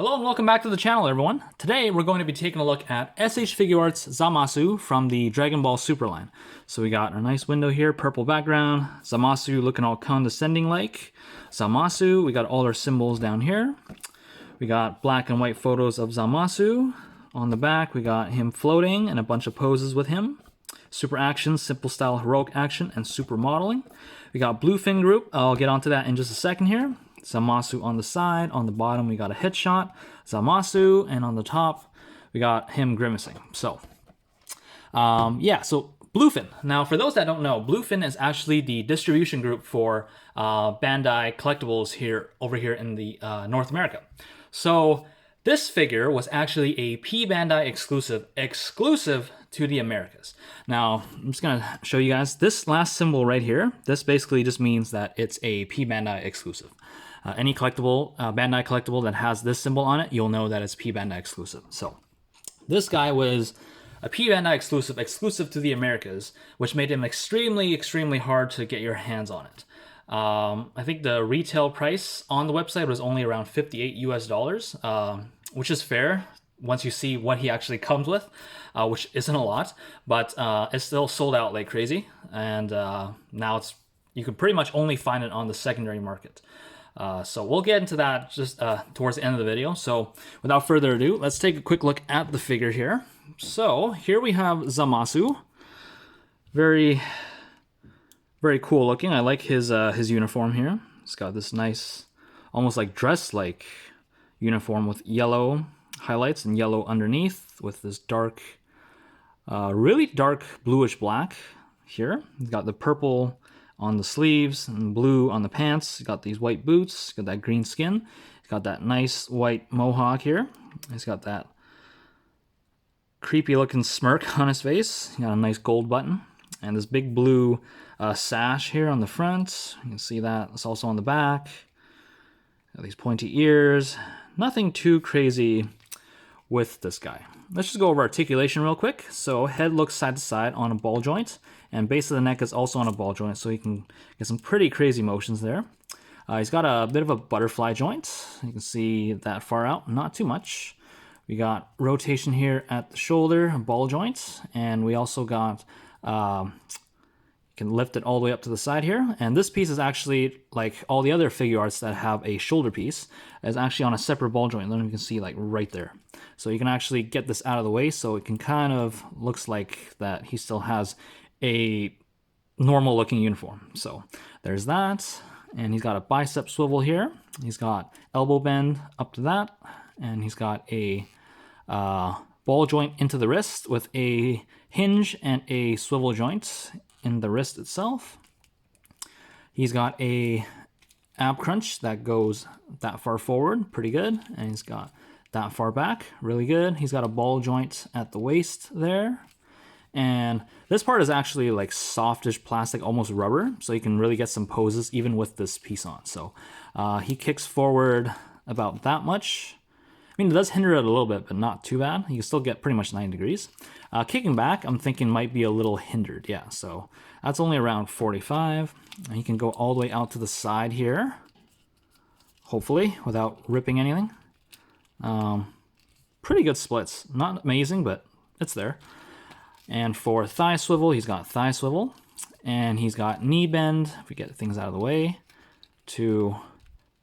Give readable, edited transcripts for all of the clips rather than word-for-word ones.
Hello and welcome back to the channel, everyone. Today we're going to be taking a look at SH Figuarts Zamasu from the Dragon Ball Super line. So we got a nice window here, purple background, Zamasu looking all condescending like. Zamasu, we got all our symbols down here. We got black and white photos of Zamasu. On the back we got him floating and a bunch of poses with him. Super action, simple style heroic action, and super modeling. We got Bluefin group, I'll get onto that in just a second here. Zamasu on the side, on the bottom we got a headshot, Zamasu, and on the top we got him grimacing. So, so Bluefin. Now, for those that don't know, Bluefin is actually the distribution group for Bandai collectibles over here in the North America. So this figure was actually a P Bandai exclusive to the Americas. Now, I'm just gonna show you guys this last symbol right here. This basically just means that it's a P Bandai exclusive. Any collectible, Bandai collectible that has this symbol on it, you'll know that it's P Bandai exclusive. So this guy was a P Bandai exclusive to the Americas, which made him extremely hard to get your hands on it. I think the retail price on the website was only around $58 US, which is fair once you see what he actually comes with, which isn't a lot, but it's still sold out like crazy. And now you can pretty much only find it on the secondary market. So we'll get into that just towards the end of the video. So without further ado, let's take a quick look at the figure here. So here we have Zamasu. Very cool looking. I like his uniform here. It's got this nice, almost like dress-like uniform with yellow highlights and yellow underneath with this dark, really dark bluish black here. He's got the purple on the sleeves and blue on the pants. He's got these white boots, got that green skin. He's got that nice white mohawk here. He's got that creepy looking smirk on his face. He's got a nice gold button and this big blue sash here on the front. You can see that. It's also on the back. Got these pointy ears. Nothing too crazy with this guy. Let's just go over articulation real quick. So head looks side to side on a ball joint, and base of the neck is also on a ball joint, so you can get some pretty crazy motions there. He's got a bit of a butterfly joint. You can see that far out, not too much. We got rotation here at the shoulder, ball joint, and we also got, you can lift it all the way up to the side here. And this piece is actually, like all the other Figuarts that have a shoulder piece, is actually on a separate ball joint. Then you can see like right there. So you can actually get this out of the way, so it can kind of looks like that he still has a normal looking uniform. So there's that. And he's got a bicep swivel here. He's got elbow bend up to that. And he's got a ball joint into the wrist with a hinge and a swivel joint in the wrist itself. He's got a ab crunch that goes that far forward, pretty good. And he's got that far back, really good. He's got a ball joint at the waist there. And this part is actually like softish plastic, almost rubber, so you can really get some poses even with this piece on. So he kicks forward about that much. I mean, it does hinder it a little bit, but not too bad. You can still get pretty much 90 degrees. Kicking back, I'm thinking might be a little hindered. Yeah, so that's only around 45. And he can go all the way out to the side here, hopefully, without ripping anything. Pretty good splits. Not amazing, but it's there. And for thigh swivel, he's got thigh swivel. And he's got knee bend, if we get things out of the way, to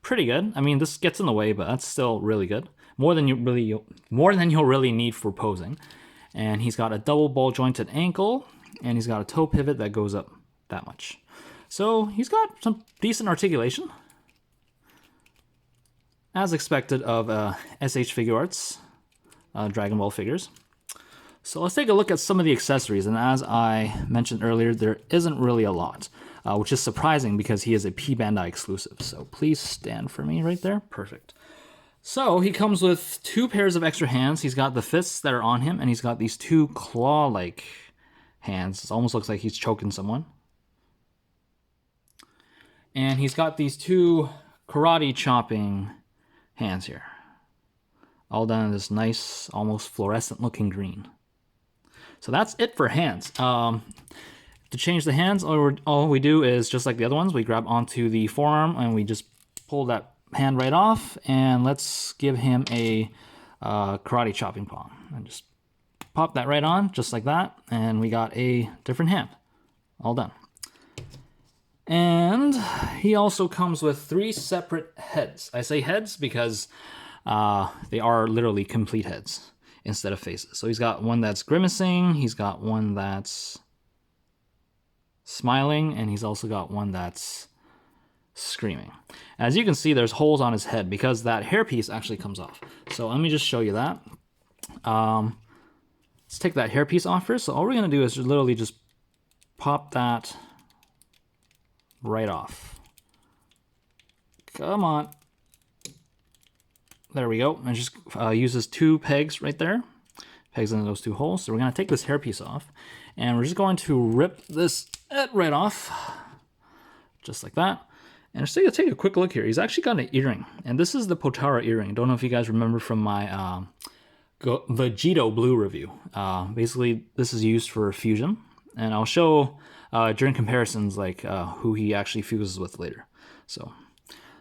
pretty good. I mean, this gets in the way, but that's still really good. More than you'll really need for posing. And he's got a double ball jointed ankle, and he's got a toe pivot that goes up that much. So he's got some decent articulation, as expected of SH Figuarts Dragon Ball figures. So let's take a look at some of the accessories, and as I mentioned earlier, there isn't really a lot, which is surprising because he is a P Bandai exclusive. So please stand for me right there. Perfect. So he comes with 2 pairs of extra hands. He's got the fists that are on him, and he's got these 2 claw-like hands. It almost looks like he's choking someone. And he's got these 2 karate chopping hands here, all done in this nice, almost fluorescent-looking green. So that's it for hands. To change the hands, all we do is, just like the other ones, we grab onto the forearm and we just pull that hand right off, and let's give him a karate chopping palm. And just pop that right on, just like that, and we got a different hand. All done. And he also comes with 3 separate heads. I say heads because they are literally complete heads instead of faces. So he's got one that's grimacing, he's got one that's smiling, and he's also got one that's screaming. As you can see, there's holes on his head because that hairpiece actually comes off. So let me just show you that. Let's take that hairpiece off first. So all we're going to do is literally just pop that right off. Come on. There we go. And just uses 2 pegs right there. Pegs into those 2 holes. So we're going to take this hairpiece off, and we're just going to rip this head right off, just like that. And just take a quick look here. He's actually got an earring, and this is the Potara earring. Don't know if you guys remember from my Vegito Blue review. Basically, this is used for fusion, and I'll show during comparisons like who he actually fuses with later. So,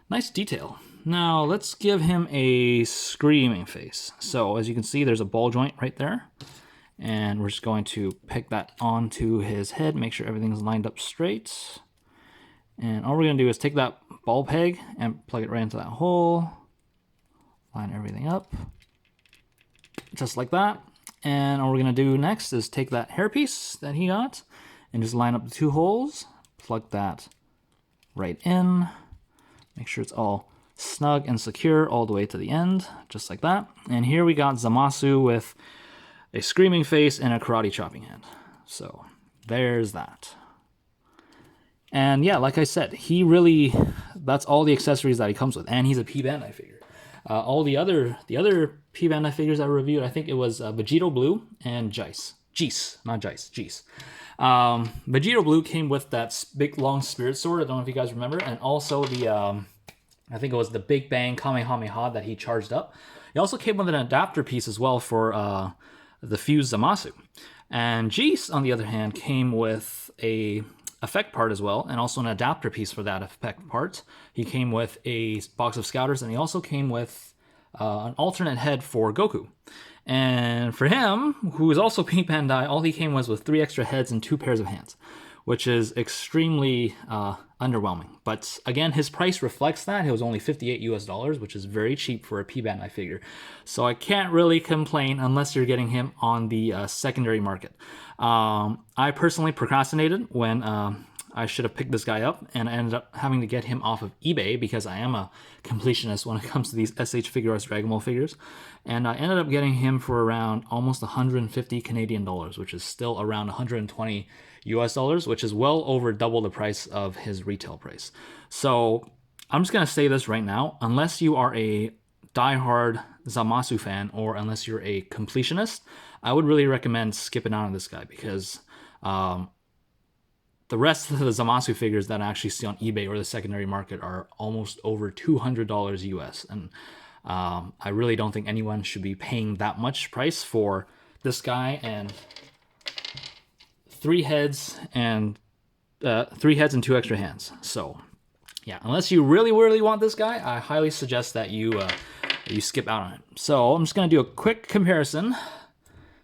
nice detail. Now, let's give him a screaming face. So, as you can see, there's a ball joint right there. And we're just going to pick that onto his head, make sure everything's lined up straight. And all we're going to do is take that ball peg and plug it right into that hole. Line everything up. Just like that. And all we're going to do next is take that hairpiece that he got and just line up the 2 holes. Plug that right in. Make sure it's all snug and secure all the way to the end, just like that. And here we got Zamasu with a screaming face and a karate chopping hand. So there's that. And yeah, like I said, he really, that's all the accessories that he comes with. And he's a P Bandai figure. All the other P Bandai figures I reviewed, I think it was Vegito Blue and Geese, not Jice, Geese. Vegito Blue came with that big long spirit sword. I don't know if you guys remember. And also the, I think it was the Big Bang Kamehameha that he charged up. He also came with an adapter piece as well for the fused Zamasu. And Geese, on the other hand, came with a effect part as well, and also an adapter piece for that effect part. He came with a box of scouters, and he also came with an alternate head for Goku. And for him, who is also P Bandai, all he came was with 3 extra heads and 2 pairs of hands, which is extremely underwhelming. But again, his price reflects that. It was only $58 US, which is very cheap for a P Bandai figure. So I can't really complain unless you're getting him on the secondary market. I personally procrastinated when I should have picked this guy up, and I ended up having to get him off of eBay because I am a completionist when it comes to these SH Figuarts Dragon Ball figures. And I ended up getting him for around almost 150 Canadian dollars, which is still around 120 US, which is well over double the price of his retail price. So I'm just going to say this right now, unless you are a diehard Zamasu fan or unless you're a completionist, I would really recommend skipping out on this guy because the rest of the Zamasu figures that I actually see on eBay or the secondary market are almost over $200 US. And I really don't think anyone should be paying that much price for this guy and 3 heads and 2 extra hands. So yeah, unless you really want this guy, I highly suggest that you skip out on it. So I'm just going to do a quick comparison.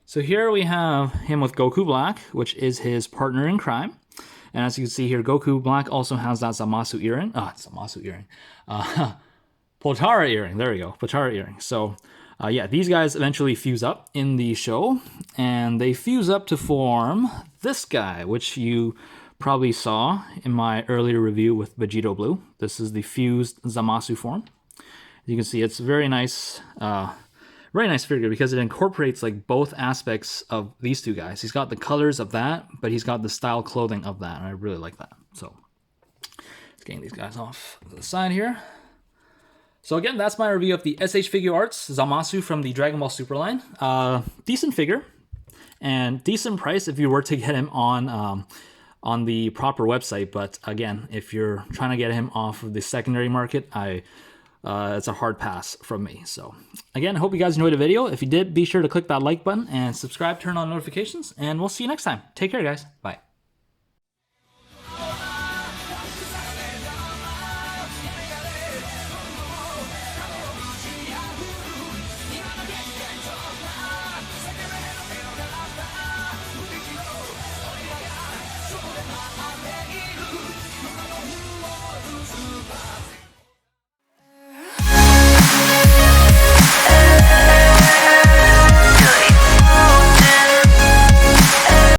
So here we have him with Goku Black, which is his partner in crime. And as you can see here, Goku Black also has that Zamasu earring. Zamasu earring. Potara earring. There we go. Potara earring. So yeah, these guys eventually fuse up in the show. And they fuse up to form this guy, which you probably saw in my earlier review with Vegito Blue. This is the fused Zamasu form. You can see it's very nice figure because it incorporates like both aspects of these 2 guys. He's got the colors of that, but he's got the style clothing of that, and I really like that. So let's get these guys off to the side here. So again, that's my review of the SH Figuarts Zamasu from the Dragon Ball Super line. Decent figure and decent price if you were to get him on the proper website. But again, if you're trying to get him off of the secondary market, it's a hard pass from me. So again, I hope you guys enjoyed the video. If you did, be sure to click that like button and subscribe, turn on notifications, and we'll see you next time. Take care, guys. Bye.